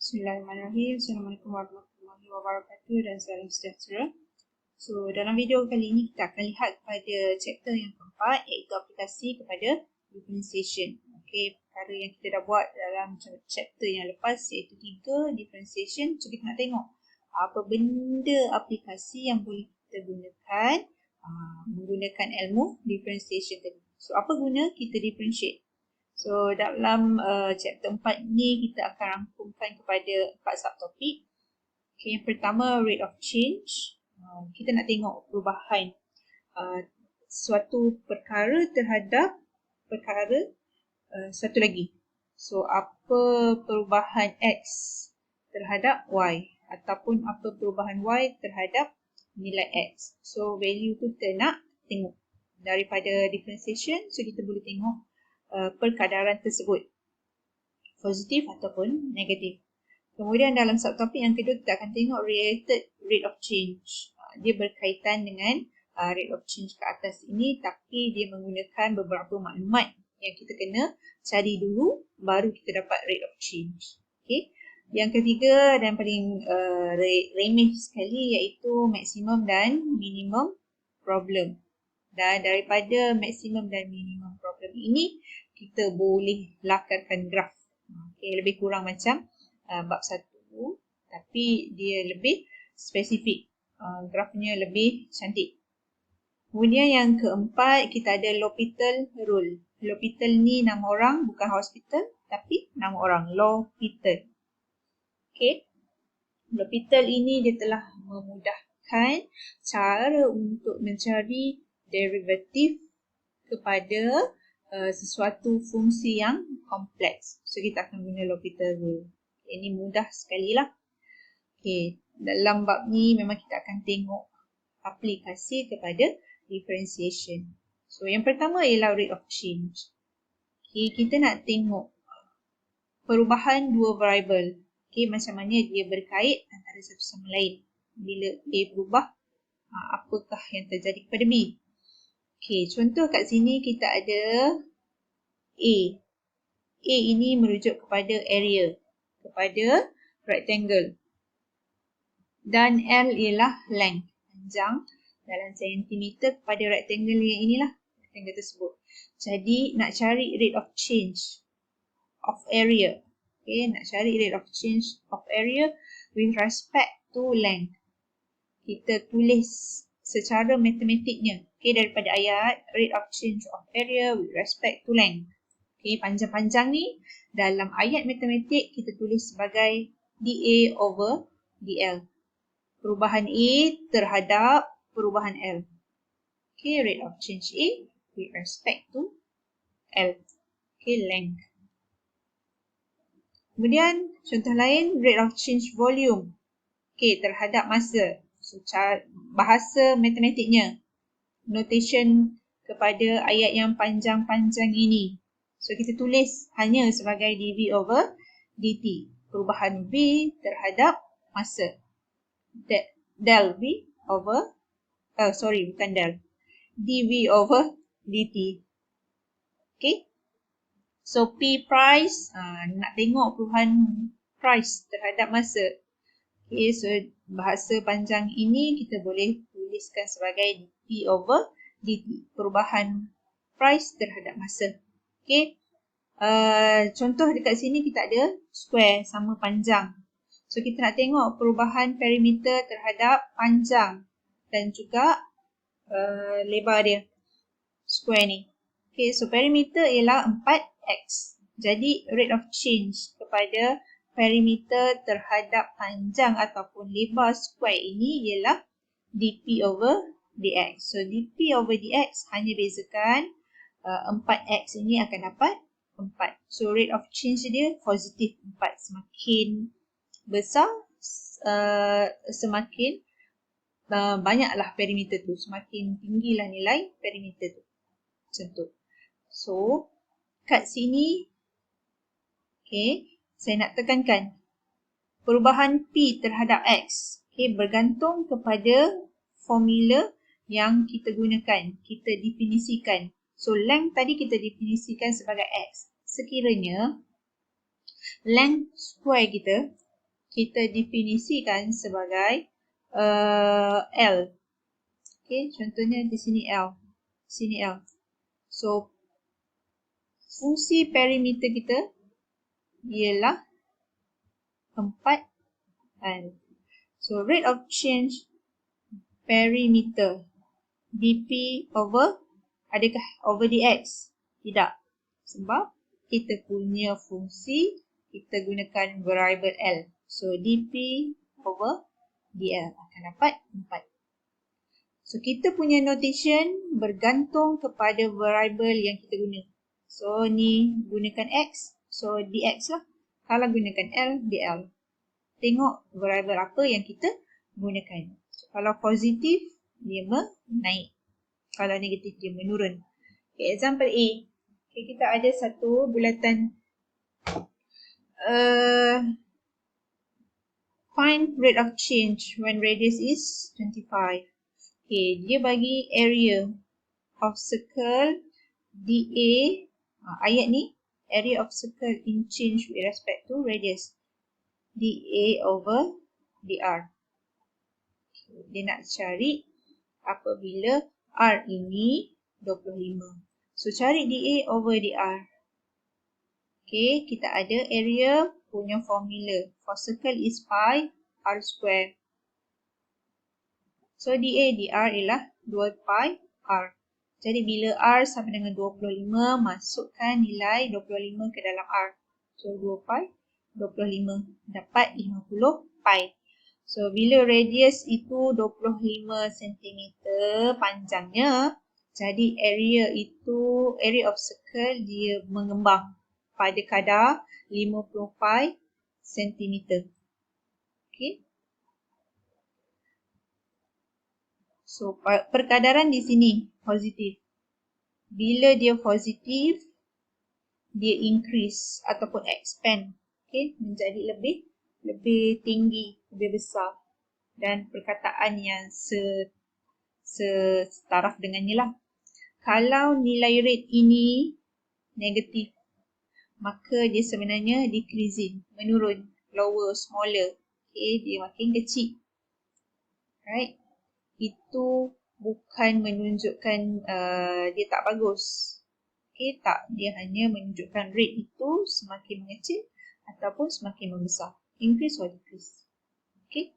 Bismillahirrahmanirrahim. Assalamualaikum warahmatullahi wabarakatuh dan salam sejahtera. So, dalam video kali ini kita akan lihat pada chapter yang keempat, iaitu aplikasi kepada differentiation. Okey, perkara yang kita dah buat dalam chapter yang lepas iaitu 3 differentiation. So, kita nak tengok apa benda aplikasi yang boleh kita gunakan menggunakan ilmu differentiation tadi. So, apa guna kita differentiate? So, dalam chapter 4 ni kita akan rangkumkan kepada 4 subtopik. Okay, yang pertama, rate of change. Kita nak tengok perubahan suatu perkara terhadap perkara satu lagi. So, apa perubahan X terhadap Y ataupun apa perubahan Y terhadap nilai X. So, value tu kita nak tengok daripada differentiation. So, kita boleh tengok perkadaran tersebut positif ataupun negatif. Kemudian dalam subtopik yang kedua kita akan tengok related rate of change. Dia berkaitan dengan rate of change ke atas ini, tapi dia menggunakan beberapa maklumat yang kita kena cari dulu baru kita dapat rate of change. Okay. Yang ketiga dan paling remeh sekali iaitu maximum dan minimum problem. Dan daripada maximum dan minimum problem ini kita boleh lakarkan graf. Okay, lebih kurang macam bab 1, tapi dia lebih spesifik. Grafnya lebih cantik. Kemudian yang keempat kita ada L'Hopital rule. L'Hopital ni nama orang, bukan hospital, tapi nama orang, L'Hopital. Okay. L'Hopital ini dia telah memudahkan cara untuk mencari derivatif kepada sesuatu fungsi yang kompleks. So, kita akan guna L'Hopital rule. Ini mudah sekali lah. Okay. Dalam bab ni memang kita akan tengok aplikasi kepada differentiation. So, yang pertama ialah rate of change. Okay. Kita nak tengok perubahan dua variable. Okay. Macam mana dia berkait antara satu sama lain. Bila A berubah, apakah yang terjadi kepada B? Okay, contoh kat sini kita ada A. A ini merujuk kepada area, kepada rectangle. Dan L ialah length, panjang dalam sentimeter kepada rectangle yang inilah, rectangle tersebut. Jadi, nak cari rate of change of area. Okay, nak cari rate of change of area with respect to length. Kita tulis secara matematiknya. Okay, daripada ayat rate of change of area with respect to length. Okay, panjang-panjang ni dalam ayat matematik kita tulis sebagai dA over dL. Perubahan A terhadap perubahan L. Okay, rate of change A with respect to L. Okay, length. Kemudian contoh lain, rate of change volume. Okay, terhadap masa. So, bahasa matematiknya. Notation kepada ayat yang panjang-panjang ini. So, kita tulis hanya sebagai dV over dt. Perubahan V terhadap masa. Del V over, bukan del. dV over dt. Okay. So, P price, nak tengok perubahan price terhadap masa. Okay, so bahasa panjang ini kita boleh tuliskan sebagai P over dt. Perubahan price terhadap masa. Okay. Contoh dekat sini kita ada square sama panjang. So, kita nak tengok perubahan perimeter terhadap panjang dan juga lebar dia. Square ni. Okay, so perimeter ialah 4x. Jadi, rate of change kepada perimeter terhadap panjang ataupun lebar square ini ialah dp over dx. So, dp over dx hanya bezakan 4x ini akan dapat 4. So, rate of change dia positif 4. Semakin besar, semakin banyaklah perimeter tu. Semakin tinggilah nilai perimeter tu. Macam tu. So, kat sini, okay, saya nak tekankan perubahan P terhadap X, okay, bergantung kepada formula yang kita gunakan, kita definisikan. So, length tadi kita definisikan sebagai X. Sekiranya length square kita kita definisikan sebagai L. Okay, contohnya di sini L. Sini L. So, fungsi perimeter kita ialah 4L. So, rate of change perimeter dp over, adakah over dx? Tidak. Sebab kita punya fungsi, kita gunakan variable L. So, dp over dl akan dapat 4. So, kita punya notation bergantung kepada variable yang kita guna. So, ni gunakan X. So, dx lah. Kalau gunakan L, dl. Tengok variable apa yang kita gunakan. So, kalau positif, dia menaik. Kalau negatif, dia menurun. Okay, example A. Okay, kita ada satu bulatan. Find rate of change when radius is 25. Okay, dia bagi area of circle dA. Ayat ni, area of circle in change with respect to radius. dA over dr. Okay, dia nak cari apabila R ini 25. So, cari dA over dr. Okay, kita ada area punya formula. For circle is pi r square. So, dA dr ialah 2 pi r. Jadi, bila R sama dengan 25, masukkan nilai 25 ke dalam R. So, 2 pi 25 dapat 50 pi. So, bila radius itu 25 cm panjangnya, jadi area of circle dia mengembang pada kadar 50 pi cm. Okay. So, perkadaran di sini positif. Bila dia positif, dia increase ataupun expand, okay, menjadi lebih tinggi, lebih besar. Dan perkataan yang setaraf dengannya lah. Kalau nilai rate ini negatif, maka dia sebenarnya decreasing, menurun, lower, smaller. Okay, dia makin kecil. Right? Itu bukan menunjukkan dia tak bagus. Okay, tak. Dia hanya menunjukkan rate itu semakin mengecil ataupun semakin membesar. Increase or decrease. Okay.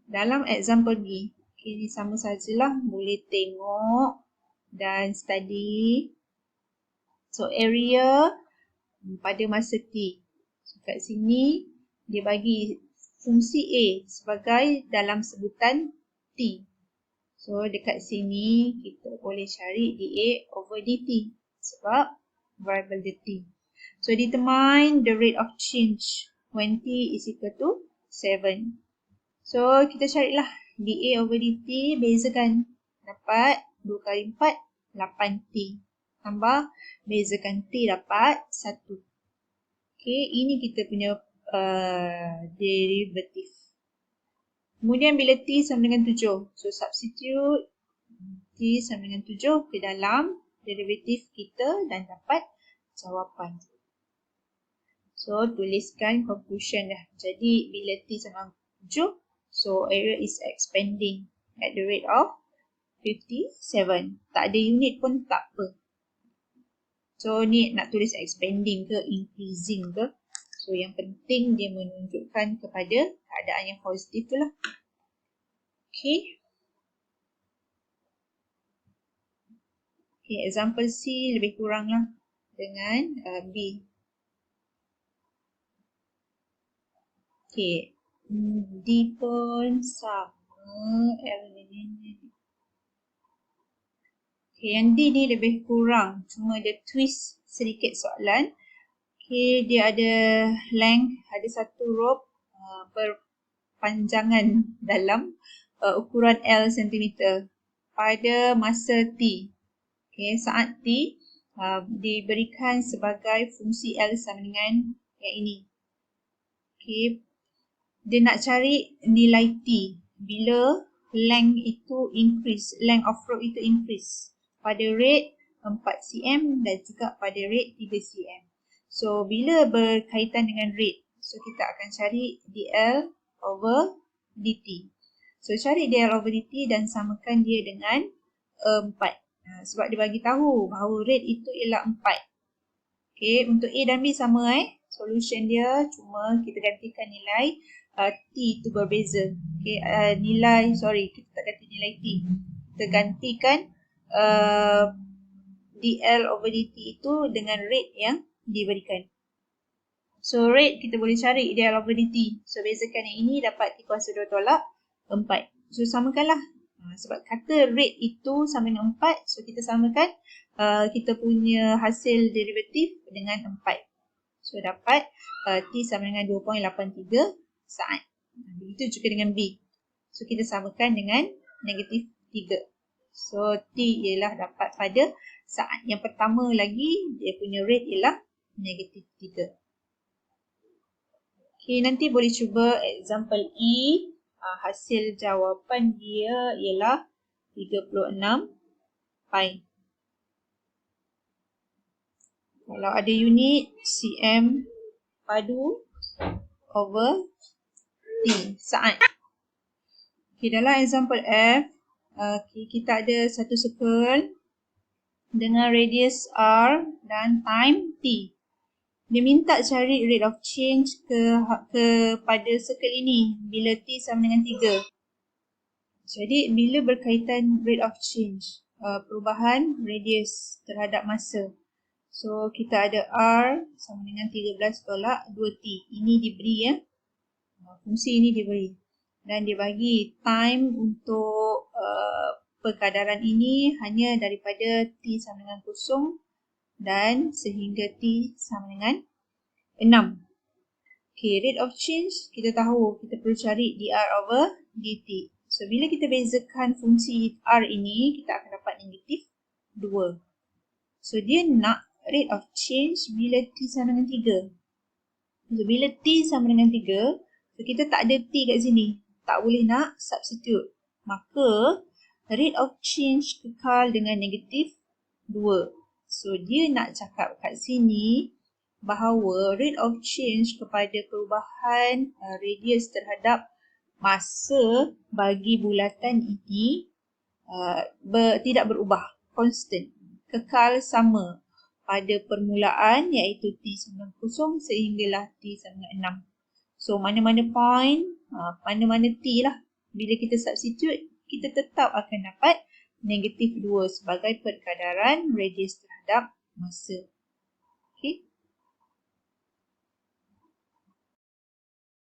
Dalam example B, okay, ini sama sajalah. Boleh tengok dan study. So, area pada masa T. So, kat sini, dia bagi fungsi A sebagai dalam sebutan T. So, dekat sini kita boleh cari dA over dt sebab variable dia T. So, determine the rate of change when T is equal to 7. So, kita carilah dA over dt, bezakan. Dapat 2 kali 4, 8T. Tambah, bezakan T dapat 1. Okay, ini kita punya derivatif. Kemudian bila T sama dengan 7, so substitute T sama dengan 7 ke dalam derivatif kita dan dapat jawapan. So, tuliskan conclusion dah. Jadi, bila T sama dengan 7, so area is expanding at the rate of 57. Tak ada unit pun tak apa. So, ni nak tulis expanding ke increasing ke. So, yang penting dia menunjukkan kepada keadaan yang positif tu lah. Okay. Okay, example C lebih kurang lah dengan B. Okay. D pun sama. Okay, yang D ni lebih kurang. Cuma dia twist sedikit soalan. Okay, dia ada length, ada satu rope berpanjangan dalam ukuran L cm pada masa T. Okay, saat T diberikan sebagai fungsi L sama dengan yang ini. Okay, dia nak cari nilai T bila length itu increase, length of rope itu increase pada rate 4 cm dan juga pada rate 3 cm. So, bila berkaitan dengan rate, So kita akan cari dl over dt. So cari dl over dt dan samakan dia dengan 4. Sebab dia bagi tahu bahawa rate itu ialah 4. Okay, untuk A dan B sama solution dia, cuma kita gantikan nilai T itu berbeza. Okay, kita tak ganti nilai T. Kita gantikan dl over dt itu dengan rate yang diberikan. So rate kita boleh cari dl over dt. So bezakan yang ini dapat T kuasa 2 tolak 4. So samakanlah. Sebab kata rate itu sama dengan 4. So kita samakan kita punya hasil derivatif dengan 4. So dapat T sama dengan 2.83 saat. Begitu juga dengan B. So kita samakan dengan negatif 3. So T ialah dapat pada saat yang pertama lagi, dia punya rate ialah negatif 3. Okay, nanti boleh cuba example E. Hasil jawapan dia ialah 36 pi. Kalau ada unit cm padu over T saat. Okay, dalam example F, kita ada satu circle dengan radius R dan time T. Dia minta cari rate of change kepada circle ini bila T sama dengan 3. Jadi bila berkaitan rate of change, perubahan radius terhadap masa. So kita ada R sama dengan 13 tolak 2T. Ini diberi fungsi ini diberi. Dan dia bagi time untuk perkadaran ini hanya daripada T sama dengan 0 dan sehingga T sama dengan 6. Okay, rate of change kita tahu kita perlu cari dr over dt. So bila kita bezakan fungsi R ini, kita akan dapat negatif 2. So dia nak rate of change bila T sama dengan 3. So bila T sama dengan 3, so kita tak ada T kat sini. Tak boleh nak substitute. Maka rate of change kekal dengan negatif 2. So dia nak cakap kat sini bahawa rate of change kepada perubahan radius terhadap masa bagi bulatan ini tidak berubah, constant, kekal sama pada permulaan iaitu T sama dengan 0 sehinggalah T sama dengan 6. So mana-mana point, mana-mana T lah, bila kita substitute, kita tetap akan dapat negatif 2 sebagai perkadaran radius terhadap masa.